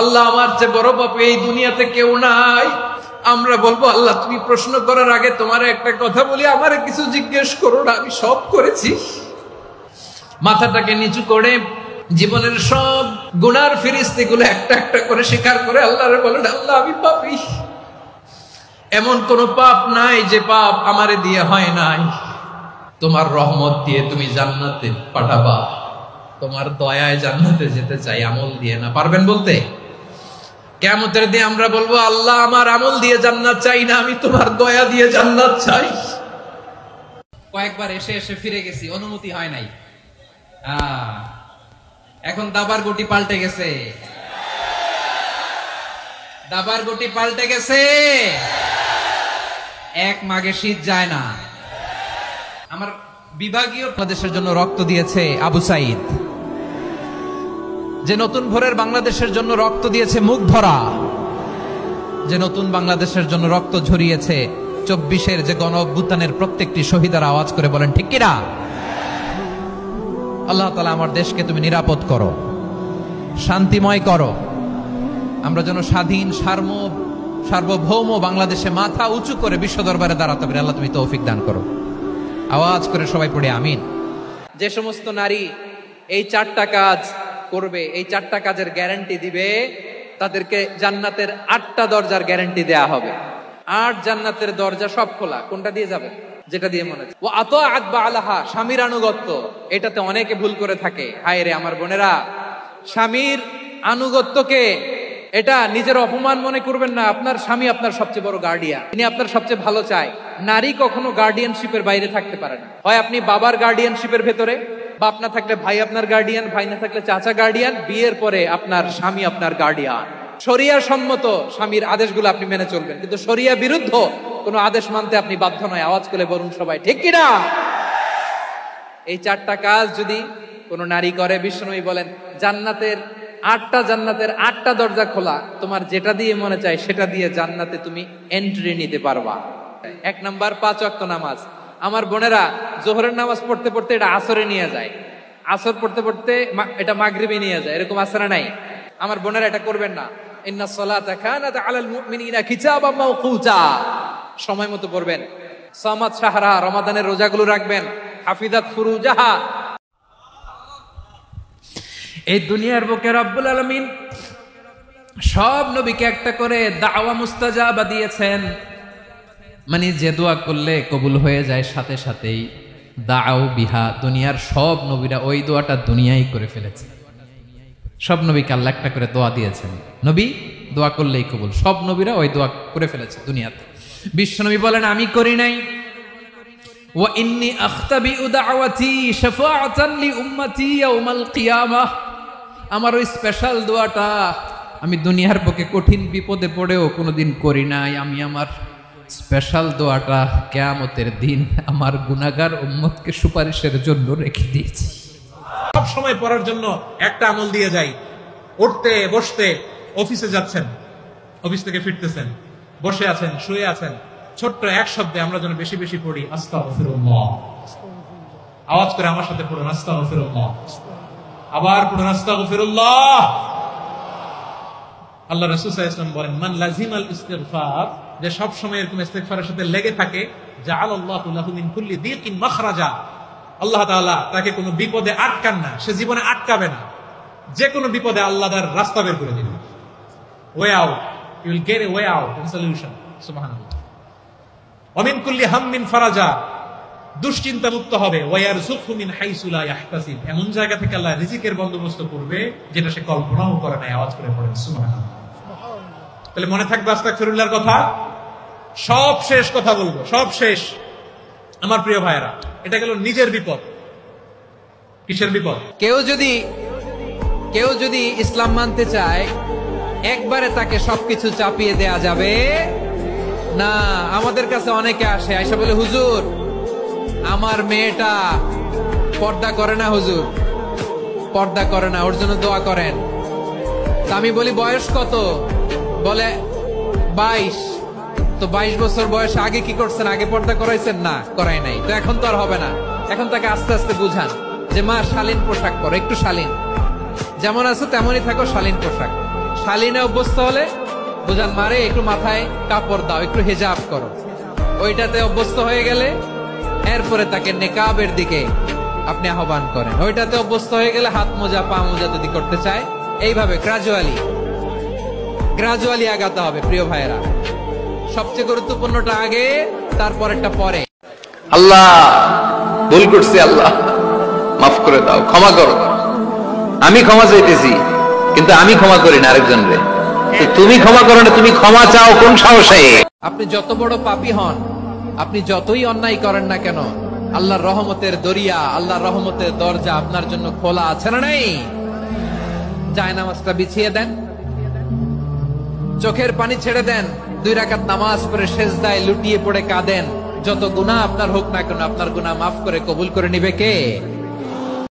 আল্লাহ আমার চেয়ে বড় পাপী এই দুনিয়াতে কেউ নাই। আমরা বলবো আল্লাহ তুমি প্রশ্ন করার আগে তোমার একটা কথা বলি, আমারে কিছু জিজ্ঞেস করো না, আমি সব করেছি। মাথাটাকে নিচু করে জীবনের সব গুনার ফিরিস্তিগুলো একটা একটা করে স্বীকার করে আল্লাহরে বলেন, আল্লাহ আমি পাপী, এমন কোন পাপ নাই যে পাপ আমারে দিয়ে হয় নাই। তোমার রহমত দিয়ে তুমি জান্নাতে পাঠাবা, তোমার দয়ায় জান্নাতে যেতে চাই, আমল দিয়ে না। পারবেন বলতে? কিয়ামতের দিন আমরা বলবো আল্লাহ আমার আমল দিয়ে জান্নাত চাই না, আমি তোমার দয়া দিয়ে জান্নাত চাই। কয়েকবার এসে এসে ফিরে গেছি, অনুমতি হয় নাই। এখন দাবার গুটি পাল্টে গেছে, দাবার গুটি পাল্টে গেছে। এক মাঘে শীত যায় না। আমার বিভাগীয় বাংলাদেশের জন্য রক্ত দিয়েছে আবু সাইদ, যে নতুন ভোরের বাংলাদেশের জন্য রক্ত দিয়েছে মুখ ধরা, যে নতুন বাংলাদেশের জন্য রক্ত ঝরিয়েছে 24-এর যে গণ অভ্যুত্থানের প্রত্যেকটি শহীদের আওয়াজ করে বলেন ঠিক কিনা? আল্লাহ তাআলা আমার দেশকে তুমি নিরাপদ করো, শান্তিময় করো, আমরা যেন স্বাধীন সার্বভৌম বাংলাদেশে মাথা উঁচু করে বিশ্ব দরবারে দাঁড়াতে পারি। আল্লাহ তুমি তৌফিক দান করো। আওয়াজ করে সবাই পড়ে আমিন। যে সমস্ত নারী এই 4টা কাজ করবে, এই 4টা কাজের গ্যারান্টি দিবে, তাদেরকে জান্নাতের 8টা দরজার গ্যারান্টি দেয়া হবে। 8 জান্নাতের দরজা সব খোলা। কোনটা দিয়ে যাবে? যেটা দিয়ে মনে হচ্ছে। ও আতাআত বালাহা, স্বামীর আনুগত্য। এটাতে অনেকে ভুল করে থাকে। হায় রে আমার বোনেরা, স্বামীর আনুগত্যকে এটা নিজের অপমান মনে করবেন না। আপনার স্বামী আপনার সবচেয়ে বড় গার্ডিয়ান, তিনি আপনার সবচেয়ে ভালো চায়। নারী কখনো গার্ডিয়ানশিপের বাইরে থাকতে পারে না। হয় আপনি বাবার গার্ডিয়ানশিপের ভেতরে, বাপ না থাকলে ভাই আপনার গার্ডিয়ান, ভাই না থাকলে চাচা গার্ডিয়ান, বিয়ের পরে আপনার স্বামী আপনার গার্ডিয়ান। শরিয়া সম্মত স্বামীর আদেশগুলো আপনি মেনে চলবেন, কিন্তু শরিয়া বিরুদ্ধ কোনো আদেশ মানতে আপনি বাধ্য নয়। আওয়াজ করে বলুন সবাই ঠিক কিনা? এই 4টা কাজ যদি কোনো নারী করে, বিশ্বনবী বলেন জান্নাতের 8টা দরজা খোলা, তোমার যেটা দিয়ে মনে চায় সেটা দিয়ে জান্নাতে তুমি এন্ট্রি নিতে পারবা। 1 নাম্বার 5 ওয়াক্ত নামাজ। আমার বোনেরা জোহরের নামাজ পড়তে পড়তে এটা আসরে নিয়ে যায়, আসর পড়তে পড়তে এটা মাগরিবে নিয়ে যায়, এরকম আসরে নাই। আমার বোনেরা এটা করবেন না। ইন্নাস সালাতা কানাত আলাল মুমিনিনা কিতাবাম মাওকুতা, সময় মতো পড়বেন। সামাত শাহরা, রমাদানের রোজাগুলো রাখবেন। হাফিজাত ফুরুজাহা। এই দুনিয়ার বুকে রব্বুল আলামিন সব নবীকে একটা করে দাওয়া মুস্তাজাবা দিয়েছেন, মানে যে দোয়া করলে কবুল হয়ে যায় সাথে সাথেই। দাও বিহা, দুনিয়ার সব নবীরা ওই দোয়াটা দুনিয়ায় করে ফেলেছে। সব নবীকে আল্লাহ একটা করে দোয়া দিয়েছেন, নবী দোয়া করলেই কবুল। সব নবীরা ওই দোয়া করে ফেলেছে দুনিয়াতে। বিশ্বনবী বলেন আমি করি নাই। ওয়া ইন্নী আখতাবিউ দাওয়াতি শাফাআতান লি উম্মতি ইয়াউমাল কিয়ামাহ, আমার ওই স্পেশাল দোয়াটা আমি দুনিয়ার বুকে কঠিন বিপদে পড়েও কোনোদিন করি নাই। আমি আমার স্পেশাল দোয়াটা কিয়ামতের দিন আমার গুনাহগার উম্মতকে সুপারিশের জন্য রেখে দিয়েছি। সব সময় পড়ার জন্য একটা আমল দিয়ে যাই। উঠতে বসতে, অফিসে যাচ্ছেন, অফিস থেকে ফিরতেছেন, বসে আছেন, শুয়ে আছেন, ছোট্ট এক শব্দে আমরা যেন বেশি বেশি পড়ি আস্তাগফিরুল্লাহ। আওয়াজ করে আমার সাথে পড়ুন আস্তাগফিরুল্লাহ। আবার পড়ুন আস্তাগফিরুল্লাহ। আল্লাহ রাসূল সাল্লাল্লাহু আলাইহি ওয়াসাল্লাম বলেন মান লাজিমাল ইস্তিগফার, যে সব সময় এরকম ইস্তিগফারের সাথে লেগে থাকে, জাআলাল্লাহু লাহু মিন কুল্লি দিকিন মাখরাজা, আল্লাহ তাআলা তাকে কোনো বিপদে আটকান না, সে জীবনে আটকাবে না। যে কোনো বিপদে আল্লাহ তার রাস্তা বের করে দিবেন। Way out, you will get a way out and solution. সুবহানাল্লাহ। ওয়া মিন কুল্লি হাম্মিন ফারাজা, দুশ্চিন্তা মুক্ত হবে। ওয়া ইয়ারযুকহু মিন হাইসু লা ইয়াহতাসিব, এমন জায়গা থেকে আল্লাহ রিজিকের বন্দোবস্ত করবে যেটা সে কল্পনাও করে না। আওয়াজ করে পড়েন সুবহানাল্লাহ। তাহলে মনে থাকবে আস্তাগফিরুল্লাহর কথা। সব শেষ কথা বলবো, সব শেষ। আমার প্রিয় ভাইয়েরা, এটা গেল নিজের বিপদ। কিসের বিপদ? কেউ যদি ইসলাম মানতে চায়, একবারে তাকে সবকিছু চাপিয়ে দেয়া যাবে না। আমাদের কাছে অনেকে আসে, আয়সা বলে হুজুর আমার মেয়েটা পর্দা করে না, হুজুর পর্দা করে না, ওর জন্য দোয়া করেন। তা আমি বলি বয়স কত? বলে 22। তো 22 বছর বয়স আগে কি করছেন? আগে পর্দা করাইছেন? না, করাই নাই। তো এখন তো আর হবে না। এখন তাকে আস্তে আস্তে বুঝান যে মা শালীন পোশাক পরো, একটু শালীন, যেমন আছো তেমনই থাকো, শালীন পোশাক। শালীনে অভ্যস্ত হলে বোঝান মারে একটু মাথায় কাপড় দাও, একটু হেজাব করো। ওইটাতে অভ্যস্ত হয়ে গেলে এরপরে তাকে নেকাবের দিকে আপনি আহ্বান করেন। ওইটাতে অভ্যস্ত হয়ে গেলে হাত মোজা পা মোজা যদি করতে চায়, এইভাবে গ্রাজুয়ালি আগাতে হবে। প্রিয় ভাইয়েরা, সবচেয়ে গুরুত্বপূর্ণটা আগে, তারপরেরটা পরে। আল্লাহ ভুল করছি, আল্লাহ মাফ করে দাও, ক্ষমা করো। আমি ক্ষমা চাইতেছি, কিন্তু আমি ক্ষমা করি না আরেকজন রে। তুমি ক্ষমা করো না, তুমি ক্ষমা চাও কোন সাহসে? আপনি যত বড় পাপী হন, আপনি যতই অন্যায় করেন না কেন, আল্লাহর রহমতের দরিয়া, আল্লাহর রহমতের দরজা আপনার জন্য খোলা আছে না নাই? জায়নামাজটা বিছিয়ে দেন, চোখের পানি ছেড়ে দেন, 2 রাকাত নামাজ পড়ে সেজদায় লুটিয়ে পড়ে কাঁদেন। যত গুনাহ আপনার হোক না কেন, আপনার গুনাহ মাফ করে কবুল করে নিবে কে?